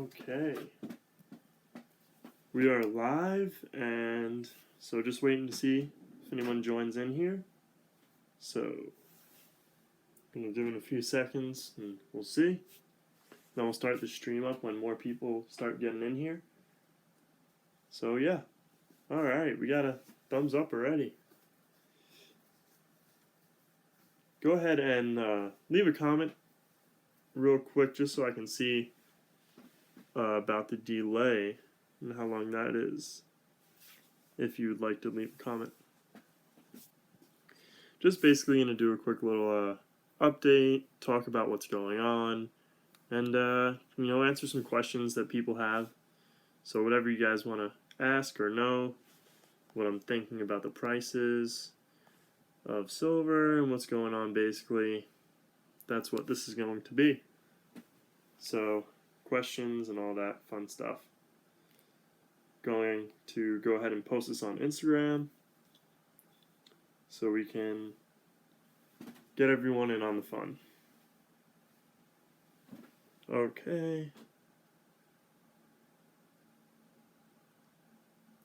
Okay. We are live, and so just waiting to see if anyone joins in here. So, gonna do it in a few seconds, and we'll see. Then we'll start the stream up when more people start getting in here. So yeah, all right, we got a thumbs up already. Go ahead and leave a comment real quick, just so I can see about the delay and how long that is, if you would like to leave a comment. Just basically going to do a quick little update, talk about what's going on, and answer some questions that people have. So whatever you guys want to ask or know, what I'm thinking about the prices of silver and what's going on, basically, that's what this is going to be. So questions and all that fun stuff. Going to go ahead and post this on Instagram so we can get everyone in on the fun. Okay.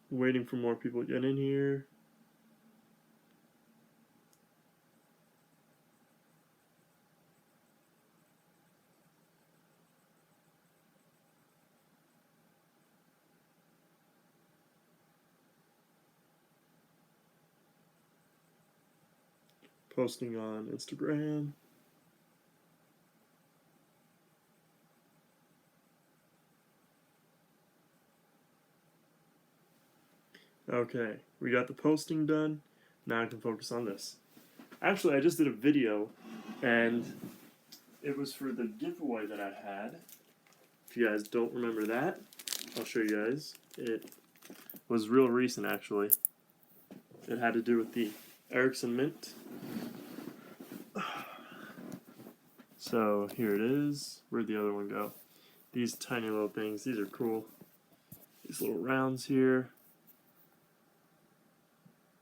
Waiting for more people to get in here. Posting on Instagram. Okay, we got the posting done. Now I can focus on this. Actually, I just did a video, and it was for the giveaway that I had. If you guys don't remember that, I'll show you guys. It was real recent, actually. It had to do with the Ericsson Mint. So here it is. Where'd the other one go? These tiny little things. These are cool. These little rounds here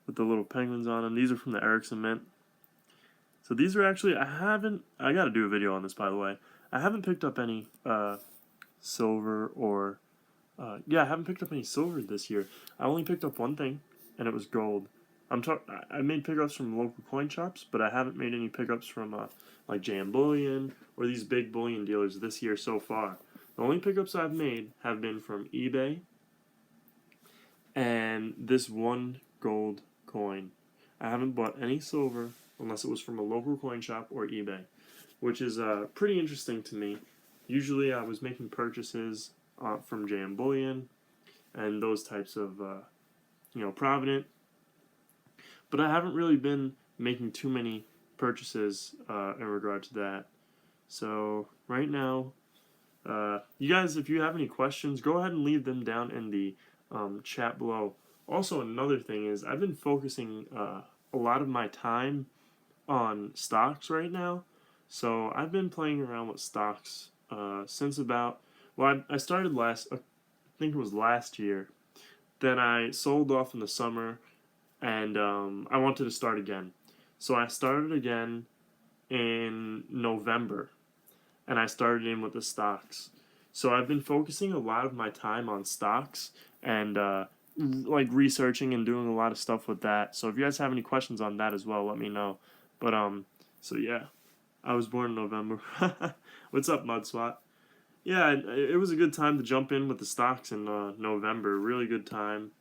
with the little penguins on them. These are from the Ericsson Mint. So these are actually, I gotta do a video on this, by the way. I haven't picked up any silver or, I haven't picked up any silver this year. I only picked up one thing, and it was gold. I made pickups from local coin shops, but I haven't made any pickups from like JM Bullion or these big bullion dealers this year so far. The only pickups I've made have been from eBay and this one gold coin. I haven't bought any silver unless it was from a local coin shop or eBay, which is pretty interesting to me. Usually I was making purchases from JM Bullion and those types of, Provident. But I haven't really been making too many purchases in regard to that. So right now, you guys, if you have any questions, go ahead and leave them down in the chat below. Also, another thing is I've been focusing a lot of my time on stocks right now. So I've been playing around with stocks since about, I started I think it was last year. Then I sold off in the summer, and I wanted to start again. So I started again in November, and I started in with the stocks. So I've been focusing a lot of my time on stocks and like researching and doing a lot of stuff with that. So if you guys have any questions on that as well, let me know. But so yeah, I was born in November. What's up, Mudswat? Yeah, it was a good time to jump in with the stocks in November. Really good time.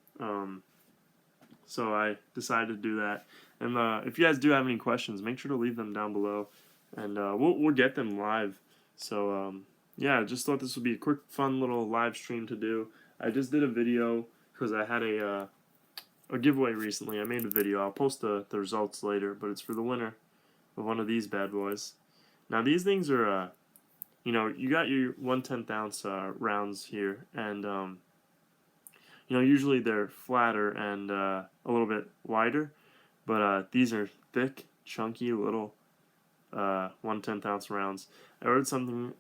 So I decided to do that. And if you guys do have any questions, make sure to leave them down below, and we'll get them live. So I just thought this would be a quick, fun little live stream to do. I just did a video because I had a giveaway recently. I made a video. I'll post the results later, but it's for the winner of one of these bad boys. Now these things are, you got your 1/10 ounce rounds here, and usually they're flatter and a little bit wider, but these are thick, chunky little 1/10 ounce rounds. I ordered something.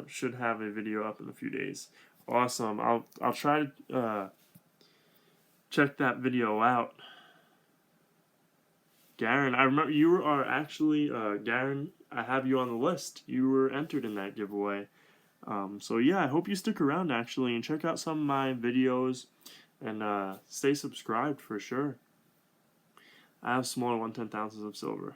Should have a video up in a few days. Awesome. I'll try to check that video out. Garen, I remember you are actually Garen. I have you on the list. You were entered in that giveaway. So yeah, I hope you stick around actually and check out some of my videos and stay subscribed for sure. I have smaller 1/10 ounces of silver.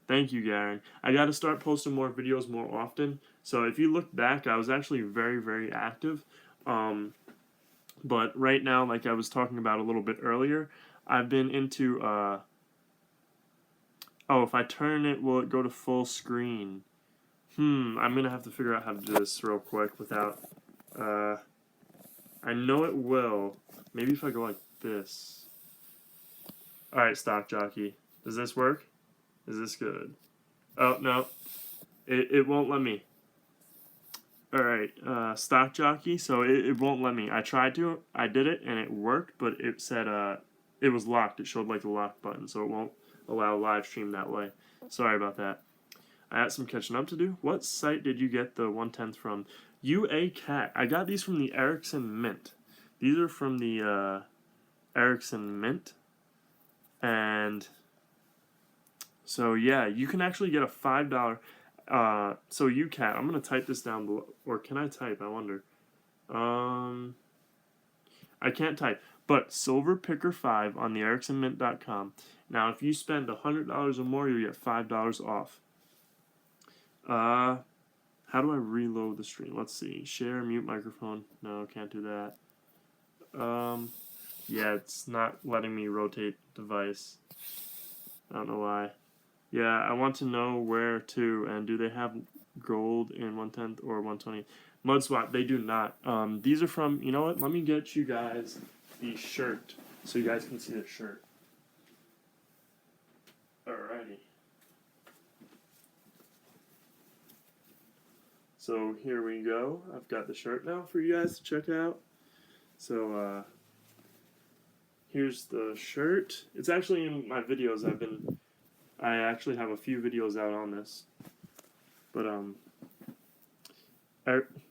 Thank you, Garen. I got to start posting more videos more often. So if you look back, I was actually very, very active. Um, but right now, like I was talking about a little bit earlier, I've been into. Oh, if I turn it, will it go to full screen? I'm gonna have to figure out how to do this real quick without. I know it will. Maybe if I go like this. All right, stock jockey. Does this work? Is this good? Oh no, it won't let me. All right, stock jockey. So it won't let me. I tried to. I did it and it worked, but it said it was locked. It showed like the lock button, so it won't allow live stream that way. Sorry about that. I had some catching up to do. What site did you get the 1/10 from? UA Cat. I got these from the Ericsson Mint. These are from the Ericsson Mint, and so yeah, you can actually get a $5. So UCAT. I'm gonna type this down below, or can I type? I wonder. I can't type, but Silver Picker 5 on the EricssonMint.com. Now, if you spend $100 or more, you get $5 off. How do I reload the stream? Let's see. Share, mute microphone. No, can't do that. Yeah, it's not letting me rotate device. I don't know why. Yeah, I want to know where to, and do they have gold in 1/10 or 1/20? MudSwap, they do not. These are from, you know what? Let me get you guys the shirt so you guys can see the shirt. Alrighty. So here we go. I've got the shirt now for you guys to check out. So here's the shirt. It's actually in my videos. I actually have a few videos out on this. But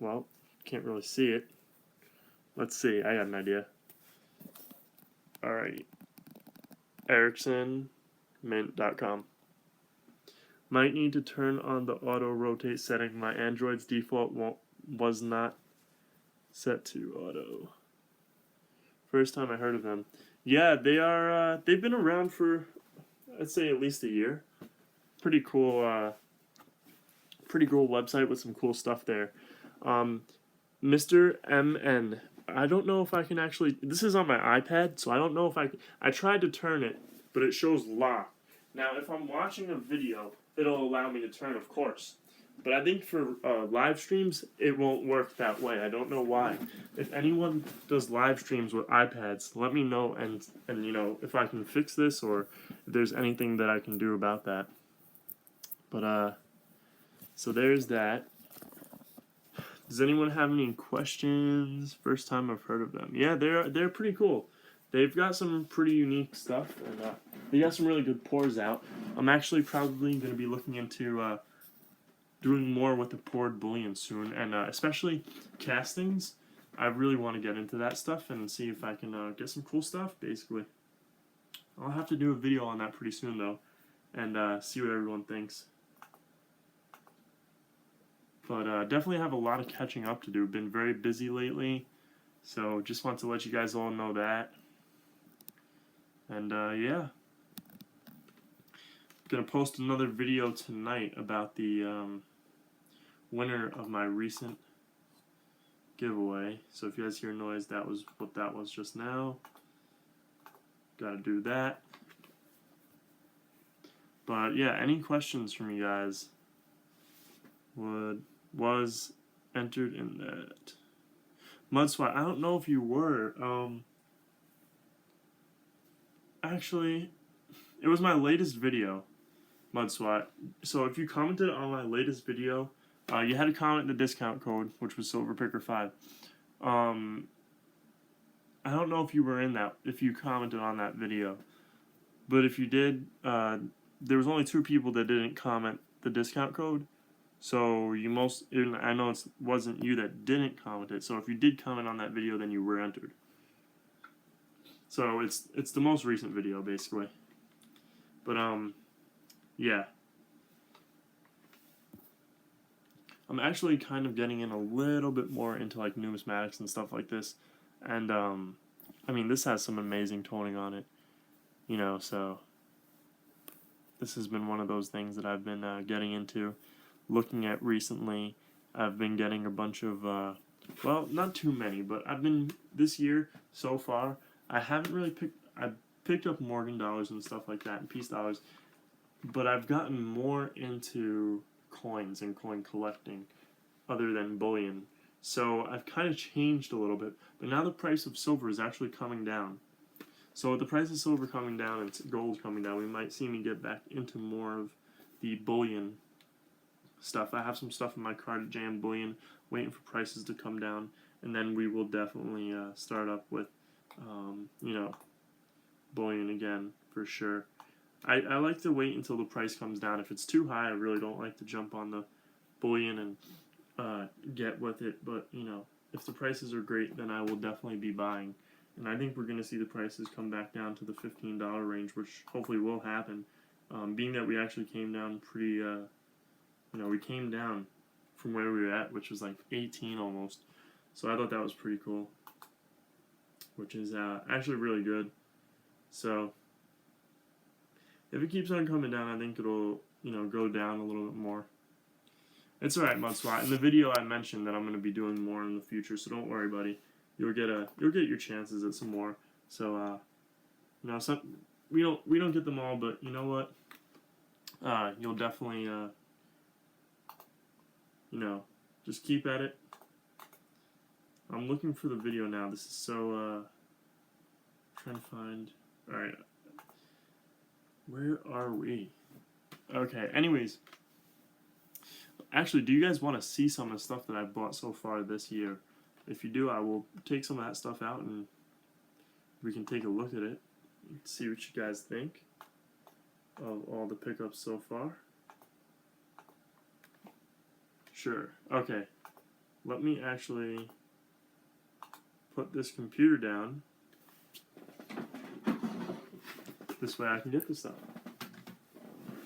well, can't really see it. Let's see. I got an idea. Alrighty. EricssonMint.com. Might need to turn on the auto rotate setting. My Android's default was not set to auto. First time I heard of them. Yeah, they are. They've been around for, I'd say, at least a year. Pretty cool. Pretty cool website with some cool stuff there. Mr. MN. I don't know if I can actually. This is on my iPad, so I don't know if I tried to turn it, but it shows lock. Now, if I'm watching a video, it'll allow me to turn, of course. But I think for live streams, it won't work that way. I don't know why. If anyone does live streams with iPads, let me know, and you know, if I can fix this or if there's anything that I can do about that. But so there's that. Does anyone have any questions? First time I've heard of them. Yeah, they're pretty cool. They've got some pretty unique stuff, and they got some really good pours out. I'm actually probably going to be looking into doing more with the poured bullion soon, and especially castings. I really want to get into that stuff and see if I can get some cool stuff, basically. I'll have to do a video on that pretty soon, though, and see what everyone thinks. But definitely have a lot of catching up to do. Been very busy lately, so just want to let you guys all know that. And yeah. Gonna post another video tonight about the winner of my recent giveaway. So if you guys hear noise, that was what that was just now. Gotta do that. But yeah, any questions from you guys was entered in that. MudSwat, I don't know if you were. Actually, it was my latest video, MudSwat. So if you commented on my latest video, you had to comment the discount code, which was SilverPicker5. I don't know if you were in that, if you commented on that video. But if you did, there was only 2 people that didn't comment the discount code. So I know it wasn't you that didn't comment it. So if you did comment on that video, then you were entered. So it's the most recent video, basically. But yeah. I'm actually kind of getting in a little bit more into like numismatics and stuff like this, and I mean this has some amazing toning on it, you know. So this has been one of those things that I've been getting into, looking at recently. I've been getting a bunch of well, not too many, but I've been this year so far. I haven't really picked. I picked up Morgan dollars and stuff like that, and peace dollars, but I've gotten more into coins and coin collecting other than bullion. So I've kind of changed a little bit, but now the price of silver is actually coming down. So with the price of silver coming down and gold coming down, we might see me get back into more of the bullion stuff. I have some stuff in my cart at JM Bullion waiting for prices to come down, and then we will definitely start up with, you know, bullion again for sure. I like to wait until the price comes down. If it's too high, I really don't like to jump on the bullion and get with it. But, you know, if the prices are great, then I will definitely be buying. And I think we're going to see the prices come back down to the $15 range, which hopefully will happen. Being that we actually came down pretty, you know, we came down from where we were at, which was like 18 almost. So I thought that was pretty cool, which is actually really good. So if it keeps on coming down, I think it'll, you know, go down a little bit more. It's alright, Mudswat. In the video I mentioned that I'm going to be doing more in the future, so don't worry, buddy. You'll get your chances at some more. So you know, we don't get them all, but you know what? You'll definitely you know, just keep at it. I'm looking for the video now. This is so trying to find. All right. Where are we? Okay, anyways. Actually, do you guys want to see some of the stuff that I've bought so far this year? If you do, I will take some of that stuff out and we can take a look at it and see what you guys think of all the pickups so far. Sure. Okay. Let me actually put this computer down. This way I can get the stuff.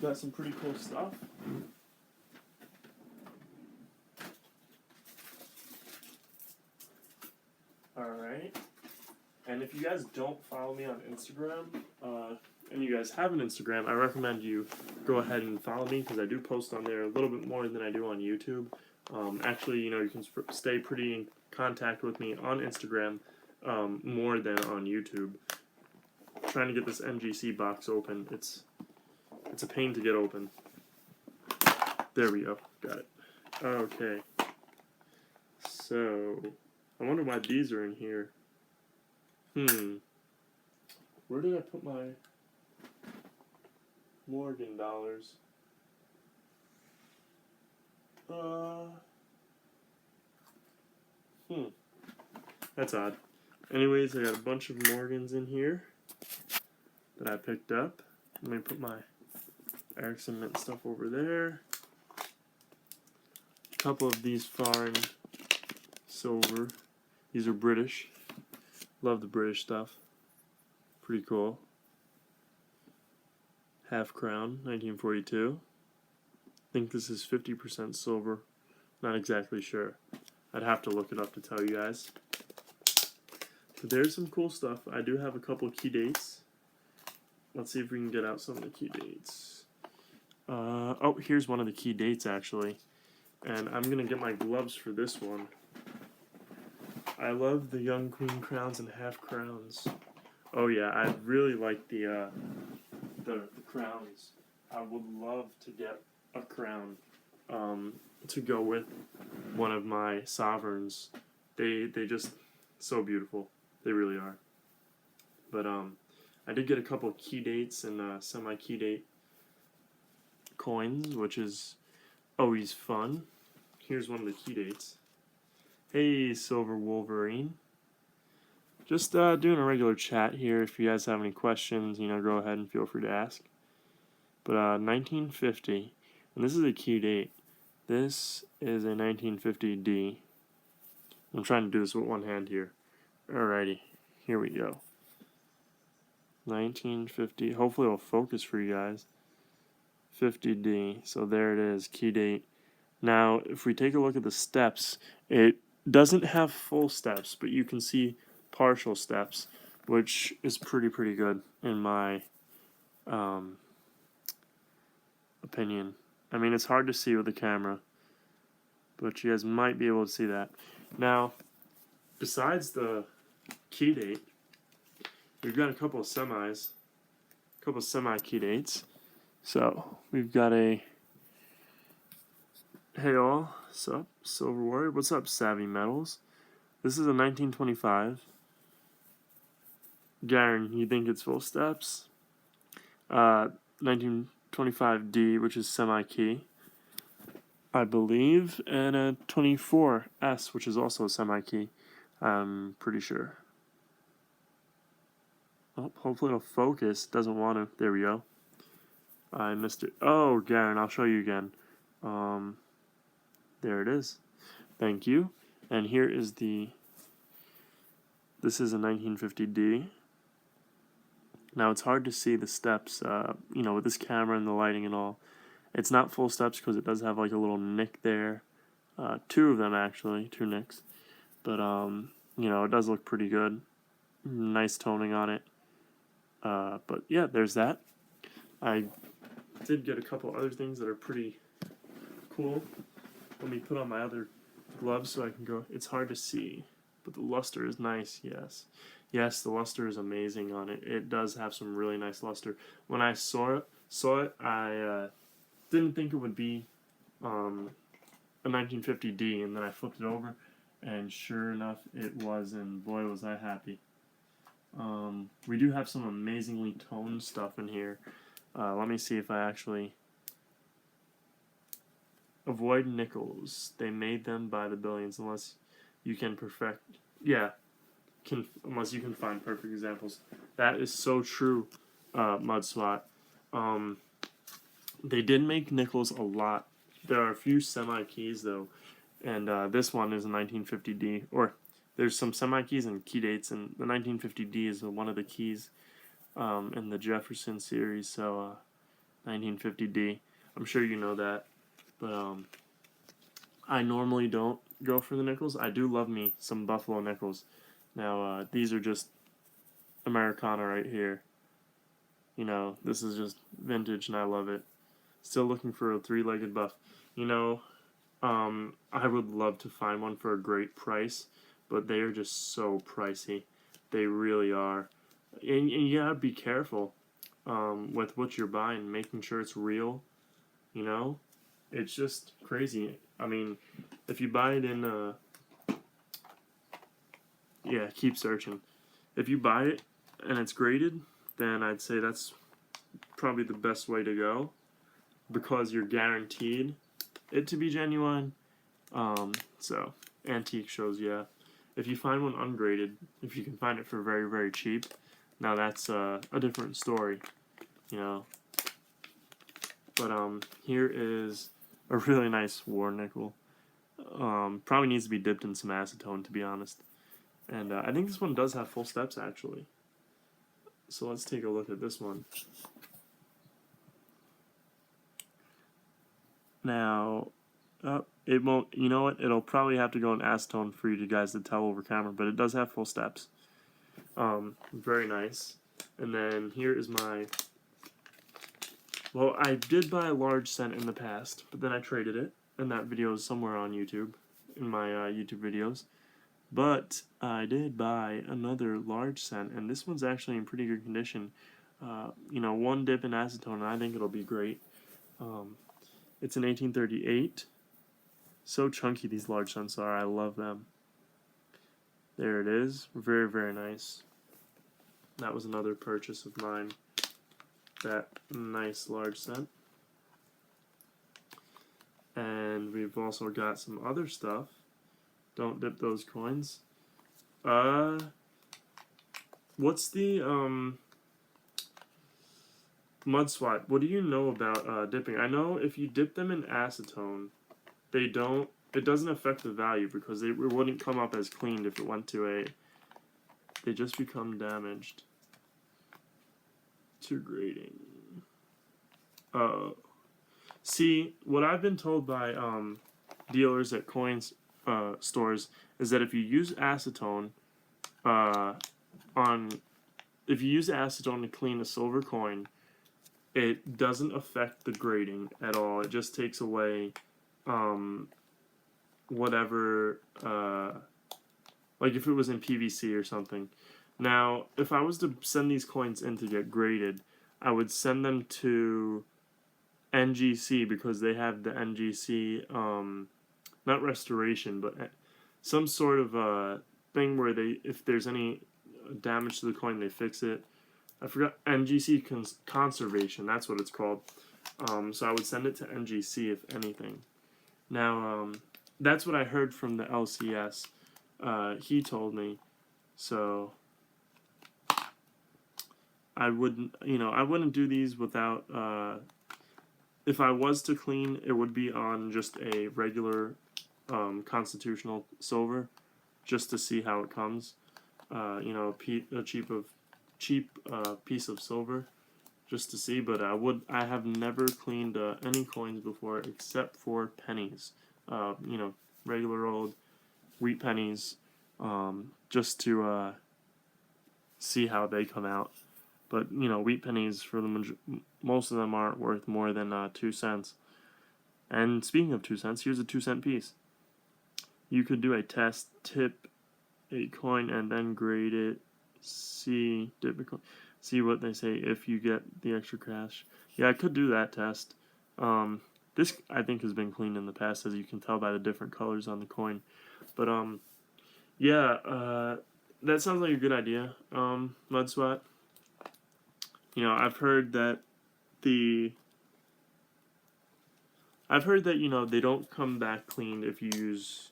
Got some pretty cool stuff. Alright. And if you guys don't follow me on Instagram, and you guys have an Instagram, I recommend you go ahead and follow me because I do post on there a little bit more than I do on YouTube. Actually, you know, you can stay pretty in contact with me on Instagram more than on YouTube. Trying to get this MGC box open, it's a pain to get open. There we go, got it. Okay, so I wonder why these are in here. Where did I put my Morgan dollars? That's odd. Anyways, I got a bunch of Morgans in here that I picked up. Let me put my Ericsson Mint stuff over there. A couple of these foreign silver. These are British. Love the British stuff. Pretty cool. Half crown, 1942. Think this is 50% silver. Not exactly sure. I'd have to look it up to tell you guys. But there's some cool stuff. I do have a couple key dates. Let's see if we can get out some of the key dates. Oh, here's one of the key dates actually. And I'm going to get my gloves for this one. I love the young queen crowns and half crowns. Oh yeah, I really like the crowns. I would love to get a crown to go with one of my sovereigns. They just so beautiful. They really are. But I did get a couple key dates and semi-key date coins, which is always fun. Here's one of the key dates. Hey, Silver Wolverine. Just doing a regular chat here. If you guys have any questions, you know, go ahead and feel free to ask. But 1950, and this is a key date. This is a 1950D. I'm trying to do this with one hand here. Alrighty, here we go. 1950. Hopefully it'll focus for you guys. 50D. So there it is. Key date Now, if we take a look at the steps, it doesn't have full steps, but you can see partial steps, which is pretty good in my opinion. I mean, it's hard to see with the camera, but you guys might be able to see that. Now, besides the key date, we've got a couple of semi key dates. So we've got a hey all, sup, Silver Warrior, what's up, Savvy Metals? This is a 1925. Garen, you think it's full steps? 1925D, which is semi key, I believe, and a 24S, which is also a semi key. I'm pretty sure. Oh, hopefully it'll focus. Doesn't want to. There we go. I missed it. Oh, Garen, I'll show you again. There it is. Thank you. And here is the. This is a 1950D. Now it's hard to see the steps, with this camera and the lighting and all. It's not full steps because it does have like a little nick there. Two of them actually, two nicks. But it does look pretty good. Nice toning on it. But yeah, there's that. I did get a couple other things that are pretty cool. Let me put on my other gloves so I can go. It's hard to see, but the luster is nice, yes. Yes, the luster is amazing on it. It does have some really nice luster. When I saw it, I didn't think it would be a 1950D, and then I flipped it over, and sure enough, it was, and boy was I happy. We do have some amazingly toned stuff in here. Let me see if I actually... Avoid nickels. They made them by the billions unless you can perfect... Yeah, unless you can find perfect examples. That is so true, Mudswat. They did make nickels a lot. There are a few semi-keys, though, and this one is a 1950D, or there's some semi-keys and key dates, and the 1950D is one of the keys in the Jefferson series, so 1950D. I'm sure you know that, but I normally don't go for the nickels. I do love me some Buffalo nickels. Now, these are just Americana right here. This is just vintage, and I love it. Still looking for a three-legged buff. I would love to find one for a great price, but they are just so pricey. They really are. And you gotta be careful with what you're buying, making sure it's real. It's just crazy. I mean, if you buy it in keep searching. If you buy it and it's graded, then I'd say that's probably the best way to go, because you're guaranteed it to be genuine. So antique shows, yeah. If you find one ungraded, if you can find it for very, very cheap, now that's a different story, But here is a really nice war nickel. Probably needs to be dipped in some acetone, to be honest. And I think this one does have full steps, actually. So let's take a look at this one. Now, it won't, you know what, it'll probably have to go in acetone for you guys to tell over camera, but it does have full steps. Very nice. And then here is my, well, I did buy a large scent in the past, but then I traded it, and that video is somewhere on YouTube, in my YouTube videos. But I did buy another large scent, and this one's actually in pretty good condition. One dip in acetone, and I think it'll be great. It's an 1838. So chunky these large scents are. I love them. There it is. Very, very nice. That was another purchase of mine. That nice large scent. And we've also got some other stuff. Don't dip those coins. What's the Mudswat? What do you know about dipping? I know if you dip them in acetone, it doesn't affect the value, because it wouldn't come up as cleaned if it went to a. They just become damaged to grading. See, what I've been told by dealers at coins stores is that if you use acetone if you use acetone to clean a silver coin, it doesn't affect the grading at all. It just takes away whatever, like if it was in PVC or something. Now, if I was to send these coins in to get graded, I would send them to NGC because they have the NGC, not restoration, but some sort of thing where if there's any damage to the coin, they fix it. I forgot, NGC conservation, that's what it's called. So I would send it to NGC if anything. Now, that's what I heard from the LCS. He told me, so I wouldn't do these without, if I was to clean, it would be on just a regular constitutional silver, just to see how it comes. A cheap piece of silver, just to see. But I have never cleaned any coins before except for pennies. Regular old wheat pennies, just to see how they come out. But wheat pennies, for most of them aren't worth more than 2 cents. And speaking of 2 cents, here's a 2-cent piece. You could do a test, tip a coin and then grade it. See what they say if you get the extra cash. Yeah, I could do that test. This I think has been cleaned in the past, as you can tell by the different colors on the coin. But that sounds like a good idea. Mudswat. I've heard that they don't come back clean if you use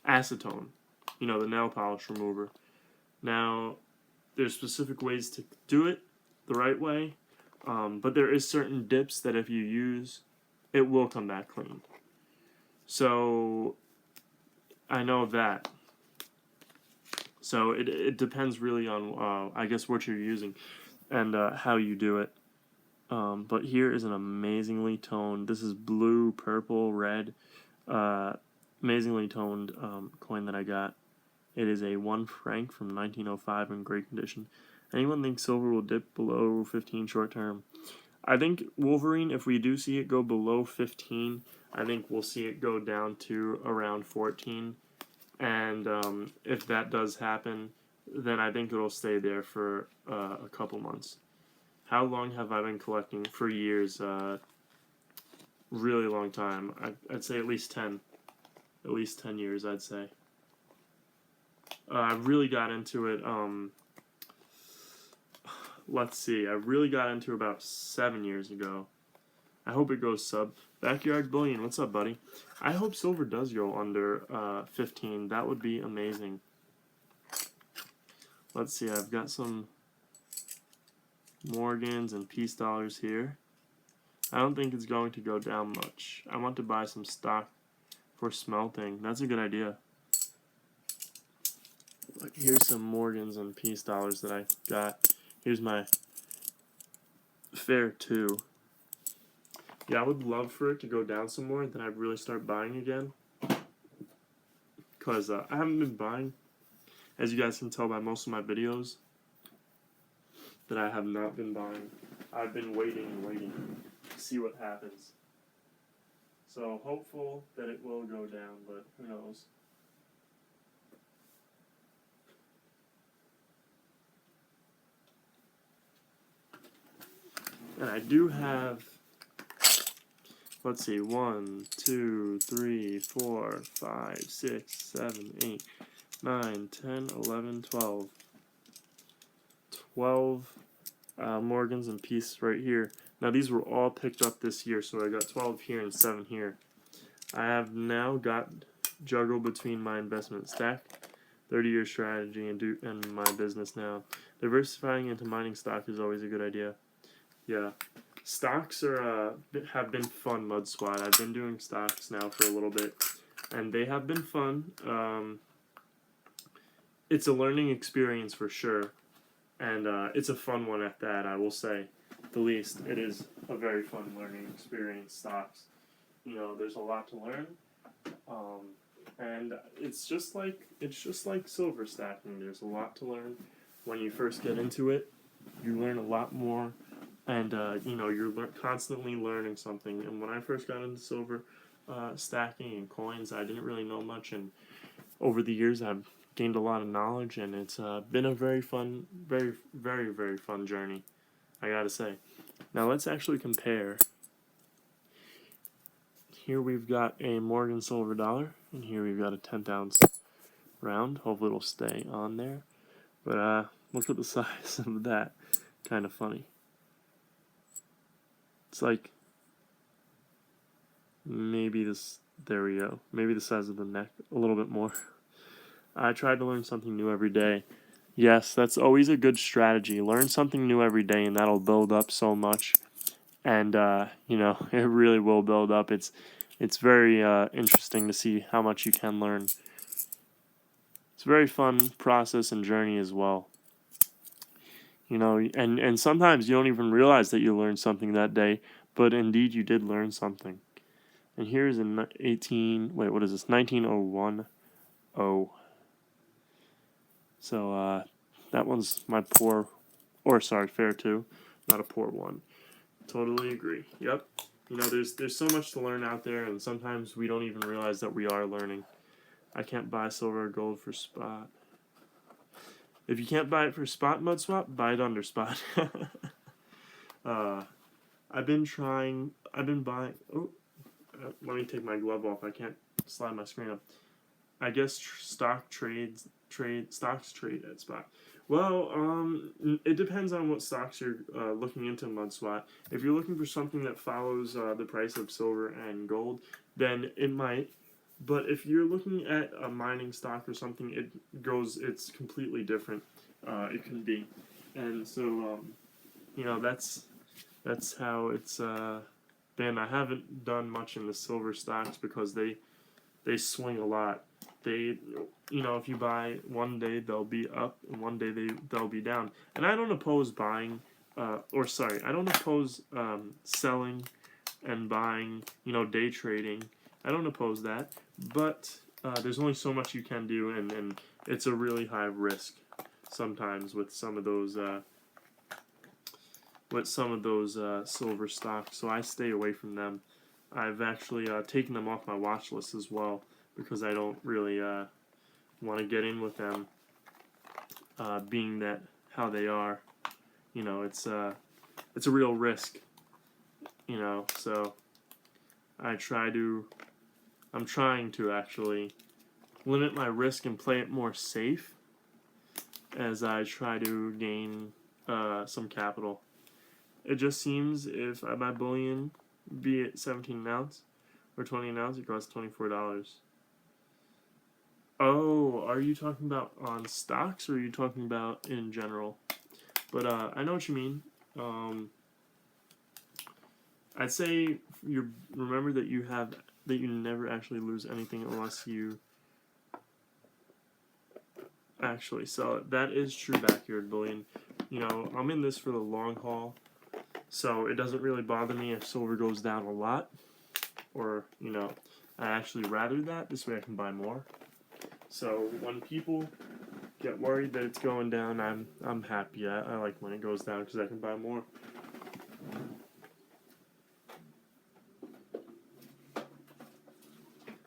acetone, the nail polish remover. Now, there's specific ways to do it the right way, but there is certain dips that if you use, it will come back clean. So, I know that. So, it depends really on, I guess, what you're using and how you do it. But here is an amazingly toned, this is blue, purple, red, amazingly toned coin that I got. It is a 1 franc from 1905 in great condition. Anyone think silver will dip below 15 short term? I think Wolverine, if we do see it go below 15, I think we'll see it go down to around 14. And if that does happen, then I think it'll stay there for a couple months. How long have I been collecting? For years. Really long time. I'd say at least 10. At least 10 years, I'd say. I really got into it, let's see, I really got into it about 7 years ago. I hope it goes sub. Backyard Bullion, what's up, buddy? I hope silver does go under 15. That would be amazing. Let's see, I've got some Morgans and peace dollars here. I don't think it's going to go down much. I want to buy some stock for smelting. That's a good idea. Like, here's some Morgans and peace dollars that I got. Here's my fair 2. Yeah, I would love for it to go down some more, then I'd really start buying again. Because I haven't been buying, as you guys can tell by most of my videos, that I have not been buying. I've been waiting to see what happens. So hopeful that it will go down, but who knows. And I do have, let's see, 1, 2, 3, 4, 5, 6, 7, 8, 9, 10, 11, 12. 12 Morgans and peace right here. Now these were all picked up this year, so I got 12 here and 7 here. I have now got juggle between my investment stack, 30-year strategy, and my business now. Diversifying into mining stock is always a good idea. Yeah, stocks have been fun, Mudswat. I've been doing stocks now for a little bit, and they have been fun. It's a learning experience for sure, and it's a fun one at that, I will say. The least, it is a very fun learning experience, stocks. there's a lot to learn, and it's just like silver stacking. There's a lot to learn when you first get into it. You learn a lot more, and you're constantly learning something. And when I first got into silver stacking and coins, I didn't really know much, and over the years I've gained a lot of knowledge, and it's been a very fun, very very very fun journey, I gotta say. Now let's actually compare. Here we've got a Morgan silver dollar, and here we've got a 10th ounce round. Hopefully it'll stay on there. But look at the size of that. Kind of funny. It's like maybe this. There we go. Maybe the size of the neck a little bit more. I try to learn something new every day. Yes, that's always a good strategy. Learn something new every day, and that'll build up so much. And it really will build up. It's very interesting to see how much you can learn. It's a very fun process and journey as well. And sometimes you don't even realize that you learned something that day, but indeed you did learn something. And here's in 1901. Oh. So that one's my fair too, not a poor one. Totally agree. Yep. There's so much to learn out there, and sometimes we don't even realize that we are learning. I can't buy silver or gold for spot. If you can't buy it for spot mud swap, buy it under spot. I've been buying. Oh, let me take my glove off. I can't slide my screen up. I guess stocks trade at spot. Well, it depends on what stocks you're looking into MudSwap. If you're looking for something that follows the price of silver and gold, then it might. But if you're looking at a mining stock or something, it's completely different. It can be, and so that's how it's been. I haven't done much in the silver stocks because they swing a lot. If you buy one day they'll be up and one day they'll be down. And I don't oppose I don't oppose selling and buying, day trading. I don't oppose that, but there's only so much you can do, and it's a really high risk sometimes with some of those silver stocks. So I stay away from them. I've actually taken them off my watch list as well because I don't really want to get in with them, being that how they are. It's a real risk. So I'm trying to actually limit my risk and play it more safe as I try to gain some capital. It just seems if I buy bullion, be it 17 an ounce or 20 an ounce, it costs $24. Oh, are you talking about on stocks or are you talking about in general? But I know what you mean. I'd say remember that you never actually lose anything unless you actually sell it. That is true backyard bullion. I'm in this for the long haul, so it doesn't really bother me if silver goes down a lot, or I actually rather that. This way I can buy more. So when people get worried that it's going down, I'm happy. I like when it goes down because I can buy more.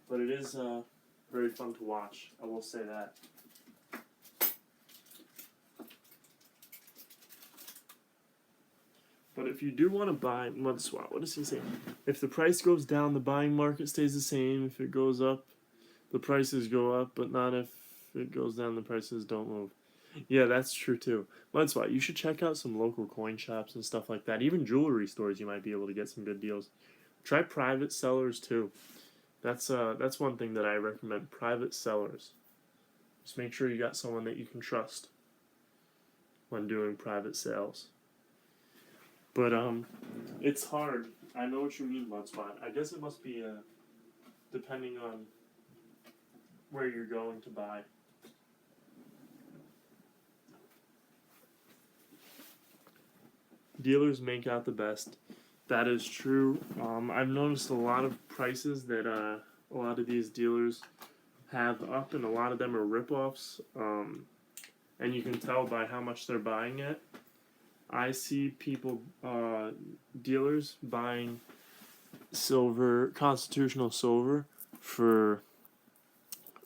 But it is very fun to watch. I will say that. But if you do want to buy MudSwap, what does he say? If the price goes down, the buying market stays the same. If it goes up, the prices go up, but not if it goes down, the prices don't move. Yeah, that's true too. MudSwap, you should check out some local coin shops and stuff like that. Even jewelry stores, you might be able to get some good deals. Try private sellers too. That's one thing that I recommend. Private sellers. Just make sure you got someone that you can trust when doing private sales. But it's hard. I know what you mean, MudSpot. I guess it must be depending on where you're going to buy. Dealers make out the best. That is true. I've noticed a lot of prices that a lot of these dealers have up, and a lot of them are ripoffs. And you can tell by how much they're buying it. I see people, dealers buying silver, constitutional silver, for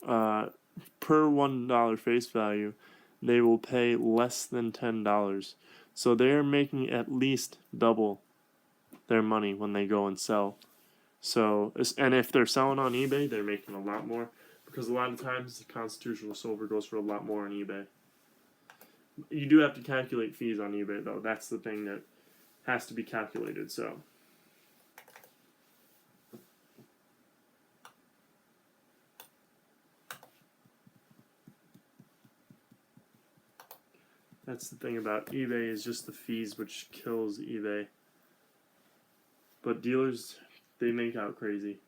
per $1 face value, they will pay less than $10. So they're making at least double their money when they go and sell. So, and if they're selling on eBay, they're making a lot more, because a lot of times the constitutional silver goes for a lot more on eBay. You do have to calculate fees on eBay, though. That's the thing that has to be calculated. So, that's the thing about eBay, is just the fees, which kills eBay. But dealers, they make out crazy.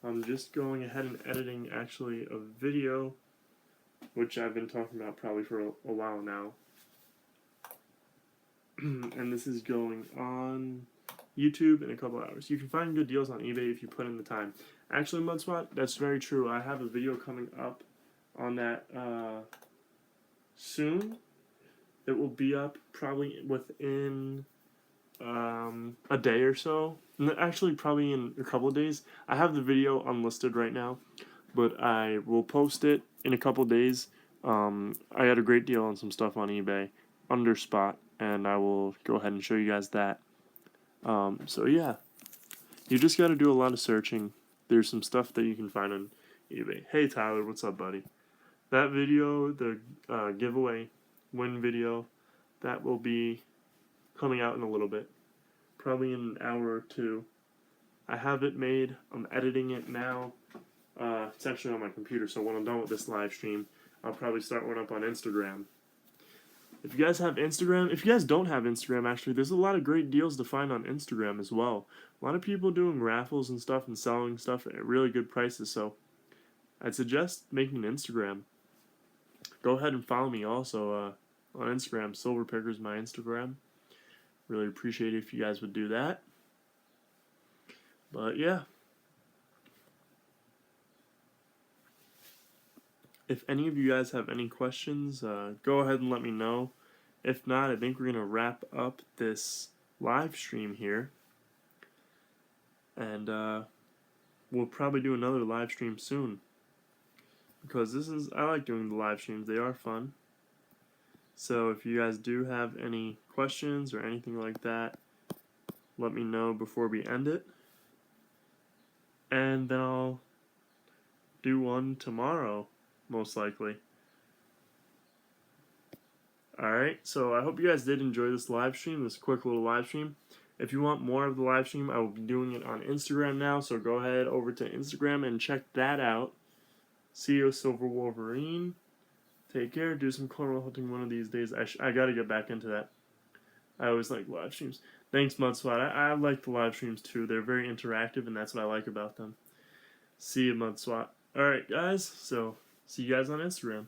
I'm just going ahead and editing actually a video, which I've been talking about probably for a while now. And this is going on YouTube in a couple hours. You can find good deals on eBay if you put in the time. Actually, Mudspot, that's very true. I have a video coming up on that soon. It will be up probably within a day or so. Actually, probably in a couple of days. I have the video unlisted right now, but I will post it in a couple of days. I got a great deal on some stuff on eBay under spot, and I will go ahead and show you guys that. So yeah, you just got to do a lot of searching. There's some stuff that you can find on eBay. Hey Tyler, what's up, buddy? That video, the giveaway win video, that will be coming out in a little bit, probably in an hour or two. I have it made. I'm editing it now. It's actually on my computer, so when I'm done with this live stream, I'll probably start one up on Instagram. If you guys have Instagram, if you guys don't have Instagram, actually, there's a lot of great deals to find on Instagram as well. A lot of people doing raffles and stuff and selling stuff at really good prices, so I'd suggest making an Instagram. Go ahead and follow me also on Instagram. Silver Picker is my Instagram. Really appreciate it if you guys would do that. But yeah. If any of you guys have any questions, go ahead and let me know. If not, I think we're going to wrap up this live stream here. And we'll probably do another live stream soon. Because I like doing the live streams. They are fun. So if you guys do have any questions or anything like that, let me know before we end it. And then I'll do one tomorrow, most likely. Alright, so I hope you guys did enjoy this live stream, this quick little live stream. If you want more of the live stream, I will be doing it on Instagram now, so go ahead over to Instagram and check that out. See you, Silver Wolverine. Take care. Do some cornhole hunting one of these days. I gotta get back into that. I always like live streams. Thanks, Mudspot. I like the live streams too. They're very interactive, and that's what I like about them. See you, Mudspot. Alright, guys. So, see you guys on Instagram.